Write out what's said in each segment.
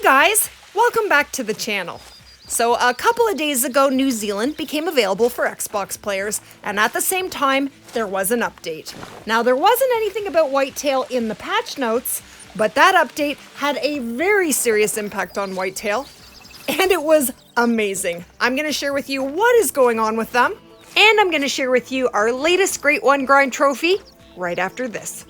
guys, welcome back to the channel. So a couple of days ago, New Zealand became available for Xbox players, and at the same time, there was an update. Now, there wasn't anything about Whitetail in the patch notes, but that update had a very serious impact on Whitetail, and it was amazing. I'm going to share with you what is going on with them, and I'm going to share with you our latest Great One Grind trophy right after this.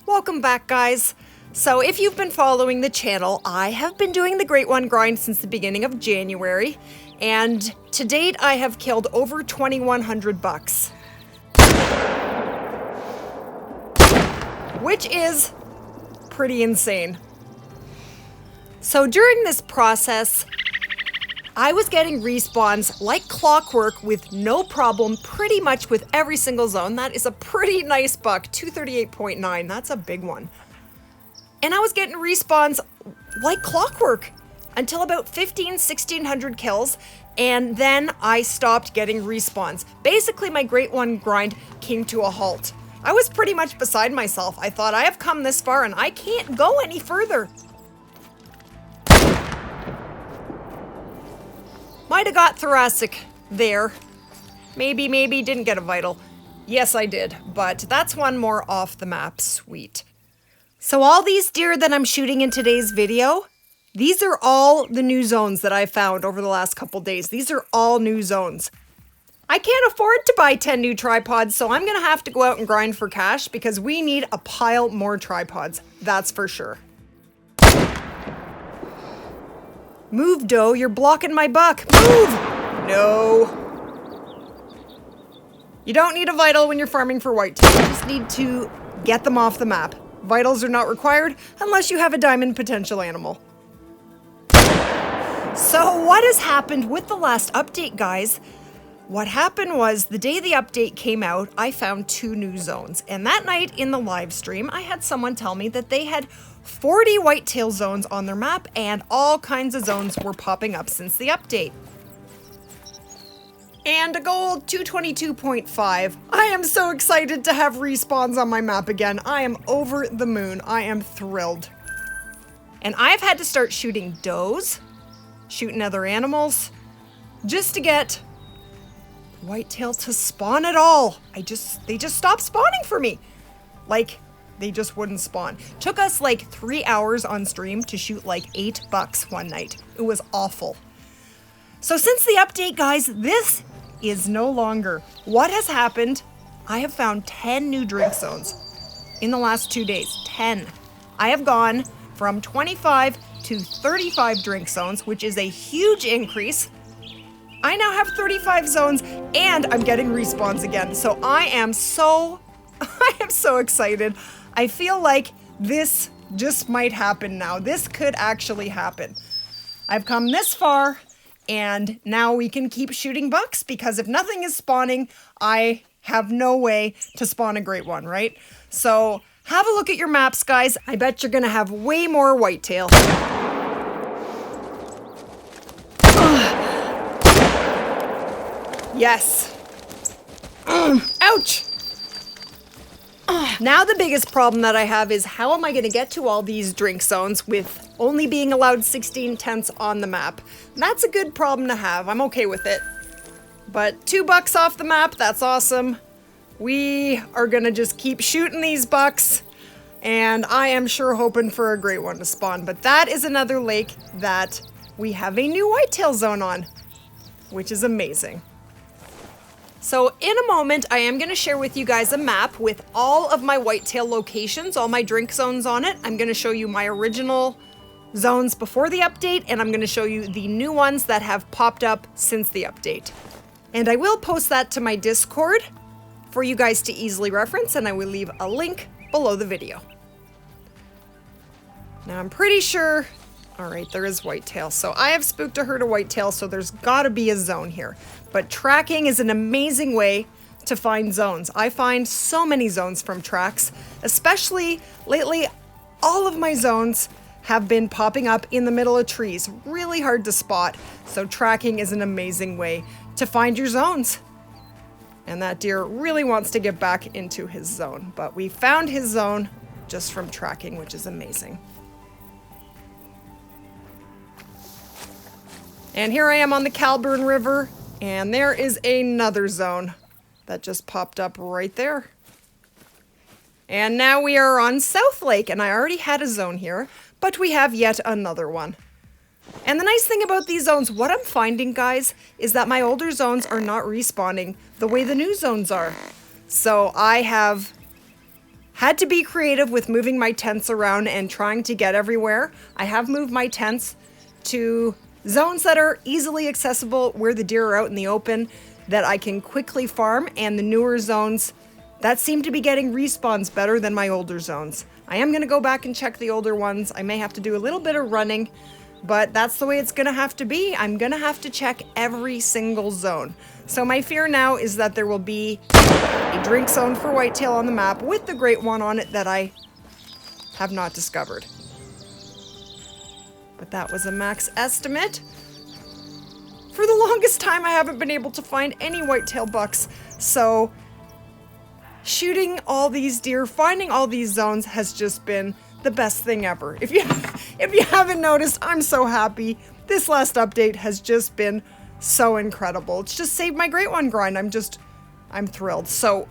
Welcome back, guys. So if you've been following the channel, I have been doing the Great One Grind since the beginning of January, and to date I have killed over 2,100 bucks. Which is pretty insane. So during this process, I was getting respawns like clockwork with no problem pretty much with every single zone. That is a pretty nice buck, 238.9, that's a big one. And I was getting respawns like clockwork until about 1,600 kills, and then I stopped getting respawns. Basically, my Great One Grind came to a halt. I was pretty much beside myself. I thought, I have come this far and I can't go any further. Might have got thoracic there. Maybe didn't get a vital. Yes, I did, but that's one more off the map. Sweet. So all these deer that I'm shooting in today's video, these are all the new zones that I found over the last couple days. These are all new zones. I can't afford to buy 10 new tripods, so I'm gonna have to go out and grind for cash because we need a pile more tripods, that's for sure. Move, doe, you're blocking my buck. Move! No. You don't need a vital when you're farming for whitetail. You just need to get them off the map. Vitals are not required unless you have a diamond potential animal. So what has happened with the last update, guys? What happened was the day the update came out, I found 2 new zones. And that night in the live stream, I had someone tell me that they had 40 whitetail zones on their map and all kinds of zones were popping up since the update. And a gold 222.5. I am so excited to have respawns on my map again. I am over the moon. I am thrilled. And I've had to start shooting does, shooting other animals, just to get whitetail to spawn at all. They just stopped spawning for me. Like, they just wouldn't spawn. Took us like 3 hours on stream to shoot like 8 bucks one night. It was awful. So since the update, guys, this is no longer. What has happened? I have found 10 new drink zones in the last 2 days. 10. I have gone from 25 to 35 drink zones, which is a huge increase. I now have 35 zones and I'm getting respawns again. So I am so excited. I feel like this just might happen now. This could actually happen. I've come this far and now we can keep shooting bucks because if nothing is spawning, I have no way to spawn a great one, right? So have a look at your maps, guys. I bet you're gonna have way more whitetail. Yes. Ouch. Now the biggest problem that I have is how am I going to get to all these drink zones with only being allowed 16 tents on the map? That's a good problem to have. I'm okay with it. But 2 bucks off the map, that's awesome. We are going to just keep shooting these bucks. And I am sure hoping for a great one to spawn. But that is another lake that we have a new whitetail zone on, which is amazing. So in a moment, I am going to share with you guys a map with all of my whitetail locations, all my drink zones on it. I'm going to show you my original zones before the update, and I'm going to show you the new ones that have popped up since the update. And I will post that to my Discord for you guys to easily reference, and I will leave a link below the video. Now I'm pretty sure, all right, there is whitetail. So I have spooked a herd of whitetail, so there's got to be a zone here. But tracking is an amazing way to find zones. I find so many zones from tracks, especially lately. All of my zones have been popping up in the middle of trees. Really hard to spot, so tracking is an amazing way to find your zones. And that deer really wants to get back into his zone, but we found his zone just from tracking, which is amazing. And here I am on the Calburn River, and there is another zone that just popped up right there. And now we are on South Lake, and I already had a zone here, but we have yet another one. And the nice thing about these zones, what I'm finding, guys, is that my older zones are not respawning the way the new zones are. So I have had to be creative with moving my tents around and trying to get everywhere. I have moved my tents to zones that are easily accessible where the deer are out in the open that I can quickly farm, and the newer zones that seem to be getting respawns better than my older zones. I am going to go back and check the older ones. I may have to do a little bit of running, but that's the way it's going to have to be. I'm going to have to check every single zone. So my fear now is that there will be a drink zone for whitetail on the map with the great one on it that I have not discovered. But that was a max estimate. For the longest time, I haven't been able to find any whitetail bucks. So shooting all these deer, finding all these zones has just been the best thing ever. If you haven't noticed, I'm so happy. This last update has just been so incredible. It's just saved my great one grind. I'm thrilled. So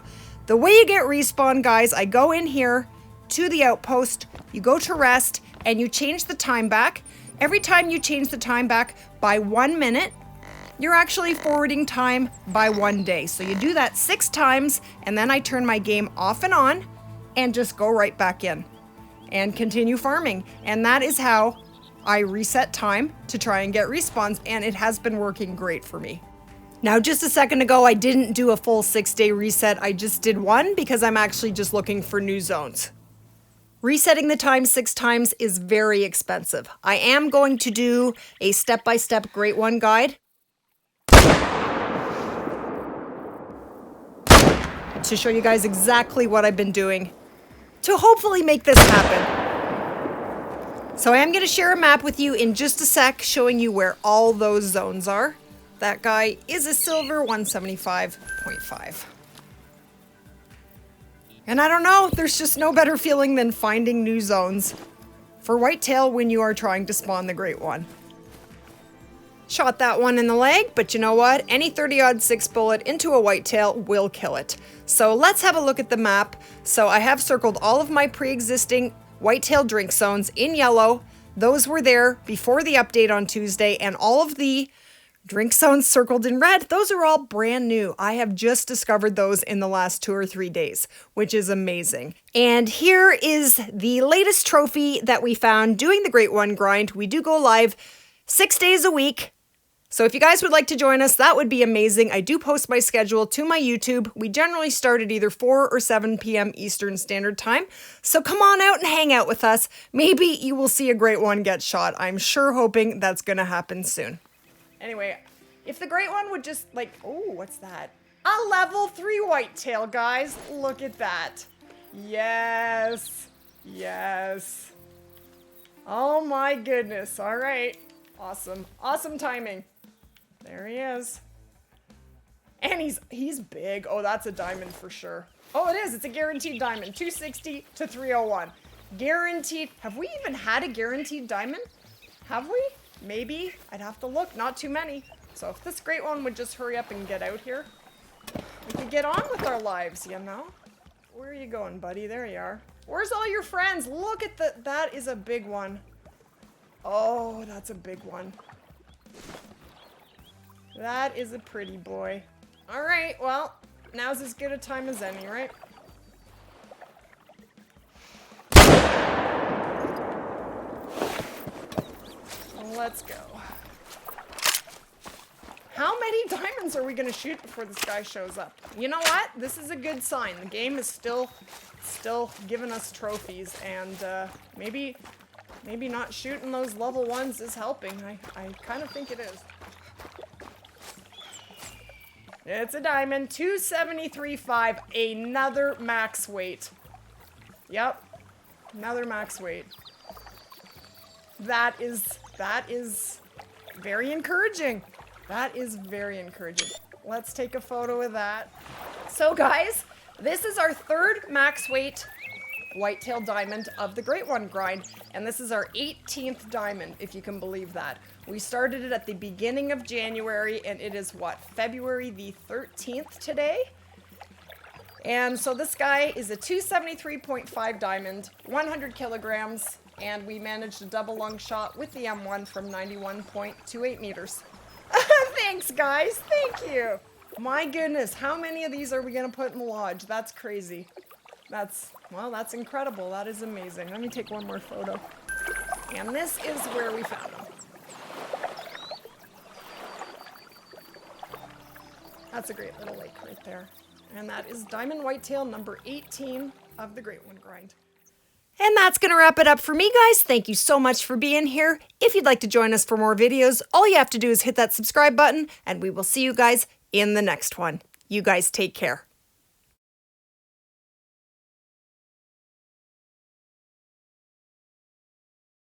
the way you get respawn, guys, I go in here to the outpost, you go to rest, and you change the time back. Every time you change the time back by 1 minute, you're actually forwarding time by 1 day. So you do that 6 times, and then I turn my game off and on and just go right back in and continue farming. And that is how I reset time to try and get respawns, and it has been working great for me. Now, just a second ago, I didn't do a full 6-day reset. I just did one because I'm actually just looking for new zones. Resetting the time 6 times is very expensive. I am going to do a step-by-step great one guide to show you guys exactly what I've been doing to hopefully make this happen. So I am going to share a map with you in just a sec, showing you where all those zones are. That guy is a silver 175.5. And I don't know, there's just no better feeling than finding new zones for whitetail when you are trying to spawn the great one. Shot that one in the leg, but you know what? Any 30-06 bullet into a whitetail will kill it. So let's have a look at the map. So I have circled all of my pre-existing whitetail drink zones in yellow. Those were there before the update on Tuesday, and all of the drink zones circled in red, those are all brand new. I have just discovered those in the last 2 or 3 days, which is amazing. And here is the latest trophy that we found doing the Great One grind. We do go live 6 days a week. So if you guys would like to join us, that would be amazing. I do post my schedule to my YouTube. We generally start at either 4 or 7 p.m. Eastern Standard Time. So come on out and hang out with us. Maybe you will see a great one get shot. I'm sure hoping that's going to happen soon. Anyway, if the great one would just like, oh, what's that? A level 3 whitetail, guys. Look at that. Yes. Yes. Oh my goodness. All right. Awesome. Awesome timing. There he is. And he's big. Oh, that's a diamond for sure. Oh, it is. It's a guaranteed diamond. 260 to 301. Guaranteed. Have we even had a guaranteed diamond? Have we? Maybe. I'd have to look. Not too many. So if this great one would just hurry up and get out here, we could get on with our lives, you know? Where are you going, buddy? There you are. Where's all your friends? Look at that is a big one. Oh, that's a big one. That is a pretty boy. All right, well, now's as good a time as any, right? Let's go. How many diamonds are we gonna shoot before this guy shows up? You know what? This is a good sign. The game is still giving us trophies, and maybe not shooting those level 1s is helping. I kind of think it is. It's a diamond. 273.5. Another max weight. Yep. Another max weight. That is very encouraging. That is very encouraging. Let's take a photo of that. So guys, this is our third max weight whitetail diamond of the Great One grind, and this is our 18th diamond, if you can believe that. We started it at the beginning of January, and it is what, February the 13th today? And so this guy is a 273.5 diamond, 100 kilograms, and we managed a double lung shot with the M1 from 91.28 meters. Thanks, guys. Thank you. My goodness, how many of these are we going to put in the lodge? That's crazy. Well, that's incredible. That is amazing. Let me take one more photo. And this is where we found them. That's a great little lake right there. And that is diamond whitetail number 18 of the Great One grind. And that's going to wrap it up for me, guys. Thank you so much for being here. If you'd like to join us for more videos, all you have to do is hit that subscribe button, and we will see you guys in the next one. You guys take care.